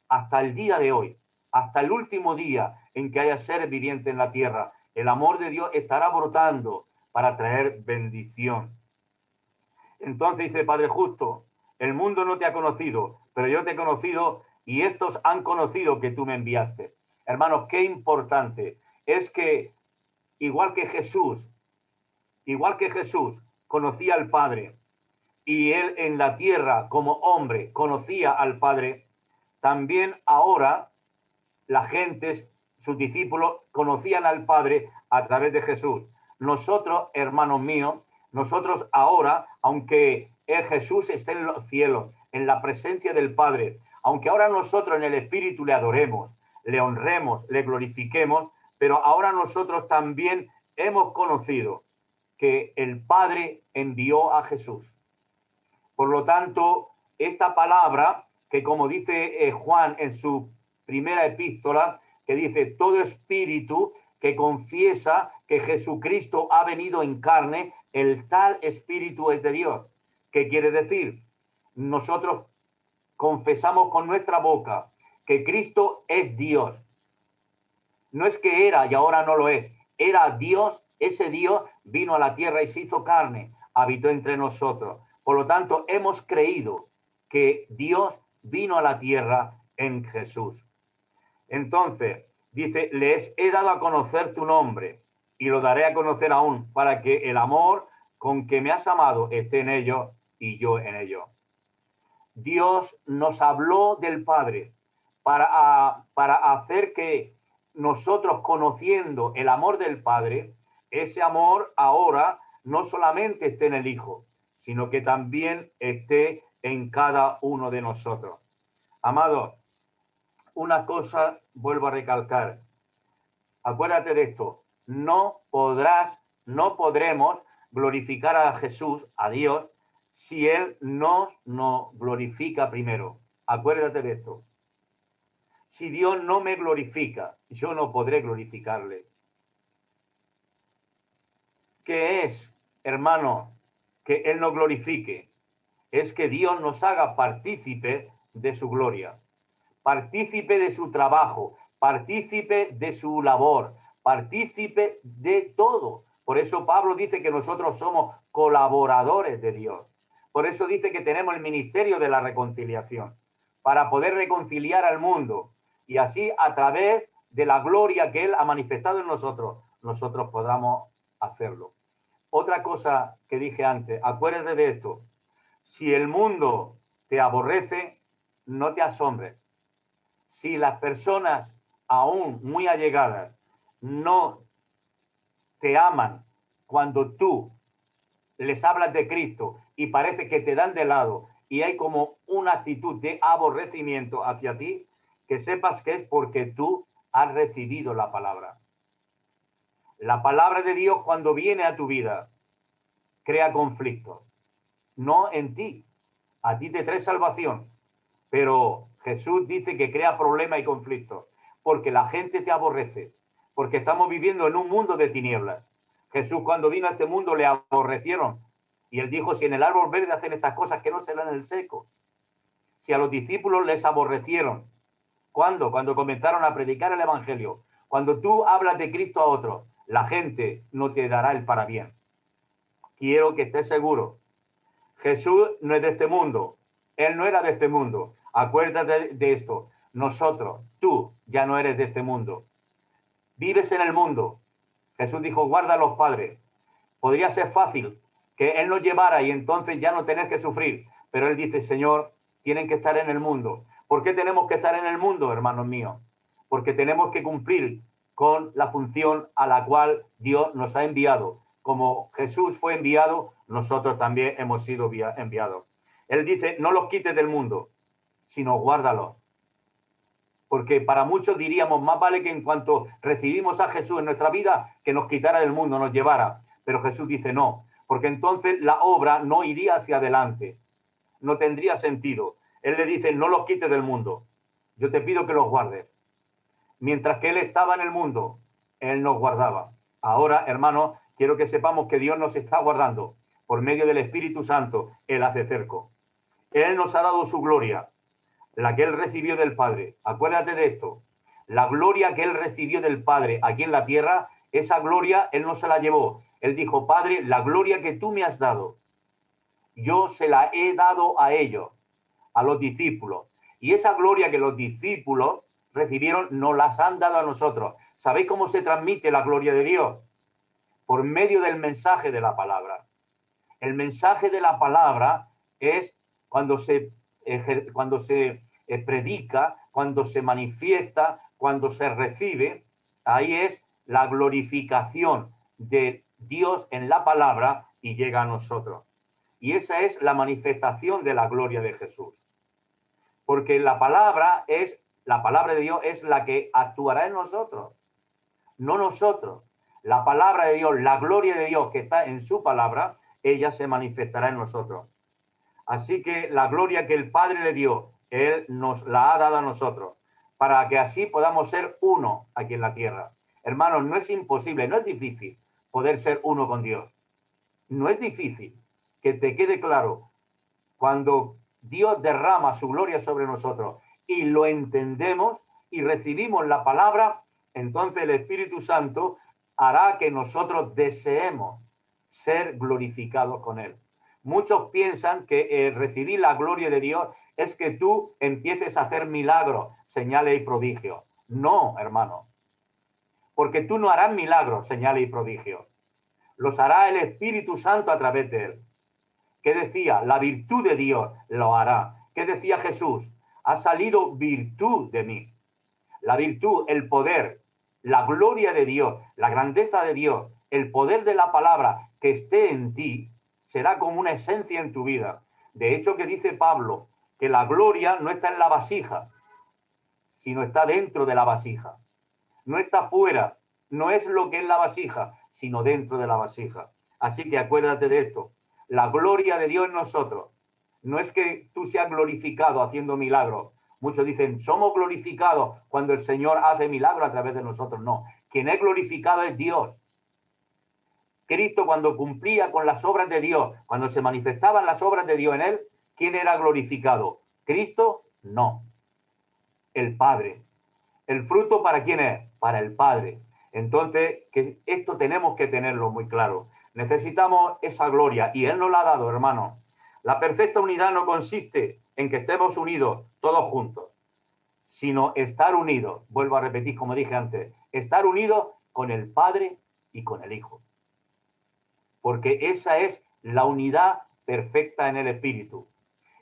Hasta el día de hoy, hasta el último día en que haya seres vivientes en la tierra, el amor de Dios estará brotando para traer bendición. Entonces dice, Padre justo, el mundo no te ha conocido, pero yo te he conocido y estos han conocido que tú me enviaste. Hermanos, qué importante es que igual que Jesús conocía al Padre y él en la tierra como hombre conocía al Padre, también ahora la gente, sus discípulos, conocían al Padre a través de Jesús. Nosotros, hermanos míos, nosotros ahora, aunque Jesús esté en los cielos, en la presencia del Padre, aunque ahora nosotros en el Espíritu le adoremos, le honremos, le glorifiquemos, pero ahora nosotros también hemos conocido que el Padre envió a Jesús. Por lo tanto, esta palabra, que como dice Juan en su primera epístola, que dice, todo espíritu que confiesa que Jesucristo ha venido en carne, el tal espíritu es de Dios. ¿Qué quiere decir? Nosotros confesamos con nuestra boca que Cristo es Dios. No es que era y ahora no lo es. Era Dios, ese Dios vino a la tierra y se hizo carne, habitó entre nosotros. Por lo tanto, hemos creído que Dios vino a la tierra en Jesús. Entonces, dice, les he dado a conocer tu nombre y lo daré a conocer aún para que el amor con que me has amado esté en ellos y yo en ellos. Dios nos habló del Padre para hacer que nosotros conociendo el amor del Padre, ese amor ahora no solamente esté en el Hijo, sino que también esté en cada uno de nosotros. Amados, una cosa vuelvo a recalcar. Acuérdate de esto. No podremos glorificar a Jesús, a Dios, si Él no nos glorifica primero. Acuérdate de esto. Si Dios no me glorifica, yo no podré glorificarle. ¿Qué es, hermano, que Él nos glorifique? Es que Dios nos haga partícipe de su gloria, partícipe de su trabajo, partícipe de su labor, partícipe de todo. Por eso Pablo dice que nosotros somos colaboradores de Dios. Por eso dice que tenemos el ministerio de la reconciliación, para poder reconciliar al mundo. Y así, a través de la gloria que Él ha manifestado en nosotros, nosotros podamos hacerlo. Otra cosa que dije antes, acuérdate de esto. Si el mundo te aborrece, no te asombres. Si las personas aún muy allegadas no te aman cuando tú les hablas de Cristo y parece que te dan de lado y hay como una actitud de aborrecimiento hacia ti, que sepas que es porque tú has recibido la palabra. La palabra de Dios, cuando viene a tu vida, crea conflictos. No en ti. A ti te trae salvación. Pero Jesús dice que crea problemas y conflictos. Porque la gente te aborrece. Porque estamos viviendo en un mundo de tinieblas. Jesús, cuando vino a este mundo, le aborrecieron. Y él dijo, si en el árbol verde hacen estas cosas, que no serán en el seco. Si a los discípulos les aborrecieron. ¿Cuándo? Cuando comenzaron a predicar el evangelio. Cuando tú hablas de Cristo a otros, la gente no te dará el parabién. Quiero que estés seguro. Jesús no es de este mundo. Él no era de este mundo. Acuérdate de esto. Nosotros, tú, ya no eres de este mundo. Vives en el mundo. Jesús dijo, guarda a los padres. Podría ser fácil que Él nos llevara y entonces ya no tener que sufrir. Pero Él dice, Señor, tienen que estar en el mundo. ¿Por qué tenemos que estar en el mundo, hermanos míos? Porque tenemos que cumplir con la función a la cual Dios nos ha enviado. Como Jesús fue enviado, nosotros también hemos sido enviados. Él dice, no los quites del mundo, sino guárdalos. Porque para muchos diríamos, más vale que en cuanto recibimos a Jesús en nuestra vida, que nos quitara del mundo, nos llevara. Pero Jesús dice no, porque entonces la obra no iría hacia adelante. No tendría sentido. Él le dice, no los quites del mundo. Yo te pido que los guardes. Mientras que Él estaba en el mundo, Él nos guardaba. Ahora, hermanos, quiero que sepamos que Dios nos está guardando. Por medio del Espíritu Santo, Él hace cerco. Él nos ha dado su gloria, la que Él recibió del Padre. Acuérdate de esto. La gloria que Él recibió del Padre aquí en la tierra, esa gloria Él no se la llevó. Él dijo, Padre, la gloria que tú me has dado, yo se la he dado a ellos, a los discípulos. Y esa gloria que los discípulos recibieron, nos las han dado a nosotros. ¿Sabéis cómo se transmite la gloria de Dios? Por medio del mensaje de la palabra. El mensaje de la palabra es cuando se predica, cuando se manifiesta, cuando se recibe. Ahí es la glorificación de Dios en la palabra y llega a nosotros. Y esa es la manifestación de la gloria de Jesús. Porque la palabra de Dios es la que actuará en nosotros, no nosotros. La palabra de Dios, la gloria de Dios que está en su palabra, ella se manifestará en nosotros. Así que la gloria que el Padre le dio, Él nos la ha dado a nosotros, para que así podamos ser uno aquí en la tierra. Hermanos, no es imposible, no es difícil poder ser uno con Dios. No es difícil, que te quede claro, cuando Dios derrama su gloria sobre nosotros y lo entendemos y recibimos la palabra, entonces el Espíritu Santo hará que nosotros deseemos ser glorificados con Él. Muchos piensan que recibir la gloria de Dios es que tú empieces a hacer milagros, señales y prodigios. No, hermano. Porque tú no harás milagros, señales y prodigios. Los hará el Espíritu Santo a través de Él. ¿Qué decía? La virtud de Dios lo hará. ¿Qué decía Jesús? Ha salido virtud de mí. La virtud, el poder la gloria de Dios, la grandeza de Dios, el poder de la palabra que esté en ti, será como una esencia en tu vida. De hecho, que dice Pablo, que la gloria no está en la vasija, sino está dentro de la vasija. No está fuera, no es lo que es la vasija, sino dentro de la vasija. Así que acuérdate de esto. La gloria de Dios en nosotros. No es que tú seas glorificado haciendo milagros. Muchos dicen, somos glorificados cuando el Señor hace milagros a través de nosotros. No, quien es glorificado es Dios. Cristo, cuando cumplía con las obras de Dios, cuando se manifestaban las obras de Dios en él, ¿quién era glorificado? ¿Cristo? No. El Padre. ¿El fruto para quién es? Para el Padre. Entonces, que esto tenemos que tenerlo muy claro. Necesitamos esa gloria y Él nos la ha dado, hermano. La perfecta unidad no consiste en que estemos unidos todos juntos, sino estar unidos, vuelvo a repetir como dije antes, estar unidos con el Padre y con el Hijo. Porque esa es la unidad perfecta en el Espíritu.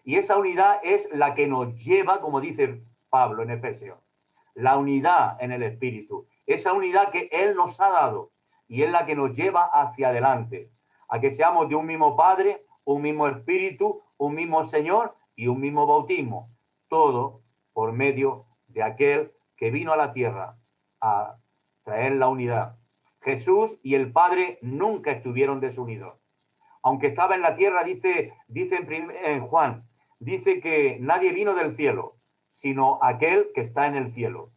Y esa unidad es la que nos lleva, como dice Pablo en Efesios, la unidad en el Espíritu. Esa unidad que Él nos ha dado y es la que nos lleva hacia adelante, a que seamos de un mismo Padre, un mismo Espíritu, un mismo Señor y un mismo bautismo. Todo por medio de aquel que vino a la tierra a traer la unidad. Jesús y el Padre nunca estuvieron desunidos. Aunque estaba en la tierra, dice en Juan, dice que nadie vino del cielo, sino aquel que está en el cielo.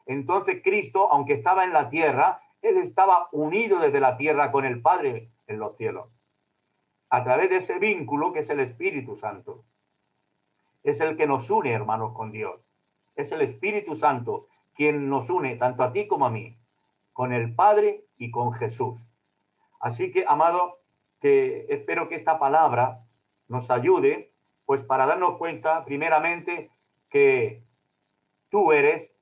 Entonces Cristo, aunque estaba en la tierra, Él estaba unido desde la tierra con el Padre en los cielos, a través de ese vínculo que es el Espíritu Santo. Es el que nos une, hermanos, con Dios. Es el Espíritu Santo quien nos une, tanto a ti como a mí, con el Padre y con Jesús. Así que, amado, que espero que esta palabra nos ayude, pues para darnos cuenta, primeramente, que tú eres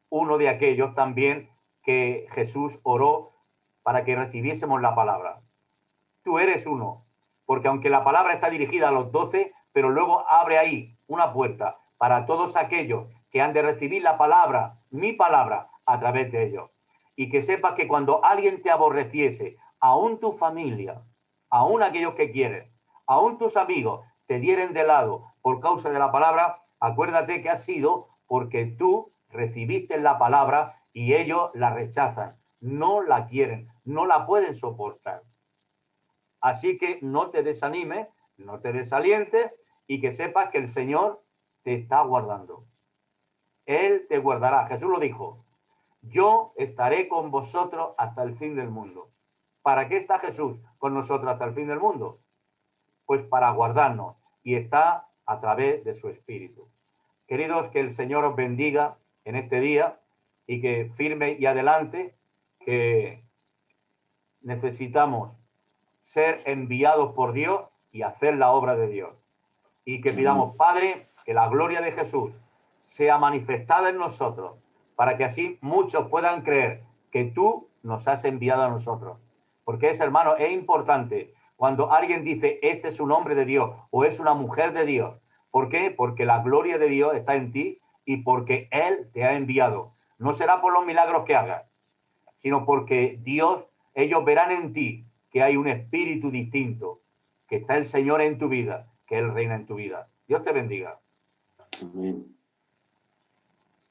uno de aquellos también que Jesús oró para que recibiésemos la palabra. Tú eres uno, porque aunque la palabra está dirigida a los 12, pero luego abre ahí una puerta para todos aquellos que han de recibir la palabra, mi palabra, a través de ellos. Y que sepas que cuando alguien te aborreciese, aún tu familia, aún aquellos que quieres, aún tus amigos te dieren de lado por causa de la palabra, acuérdate que ha sido porque tú recibiste la palabra y ellos la rechazan, no la quieren, no la pueden soportar. Así que no te desanimes, no te desalientes y que sepas que el Señor te está guardando. Él te guardará. Jesús lo dijo, yo estaré con vosotros hasta el fin del mundo. ¿Para qué está Jesús con nosotros hasta el fin del mundo? Pues para guardarnos y está a través de su Espíritu. Queridos, que el Señor os bendiga en este día y que firme y adelante, que necesitamos ser enviados por Dios y hacer la obra de Dios. Y que pidamos, Padre, que la gloria de Jesús sea manifestada en nosotros, para que así muchos puedan creer que tú nos has enviado a nosotros. Porque es, hermano, es importante cuando alguien dice, este es un hombre de Dios o es una mujer de Dios. ¿Por qué? Porque la gloria de Dios está en ti y porque Él te ha enviado. No será por los milagros que hagas, sino porque Dios, ellos verán en ti que hay un espíritu distinto, que está el Señor en tu vida, que Él reina en tu vida. Dios te bendiga. Amén.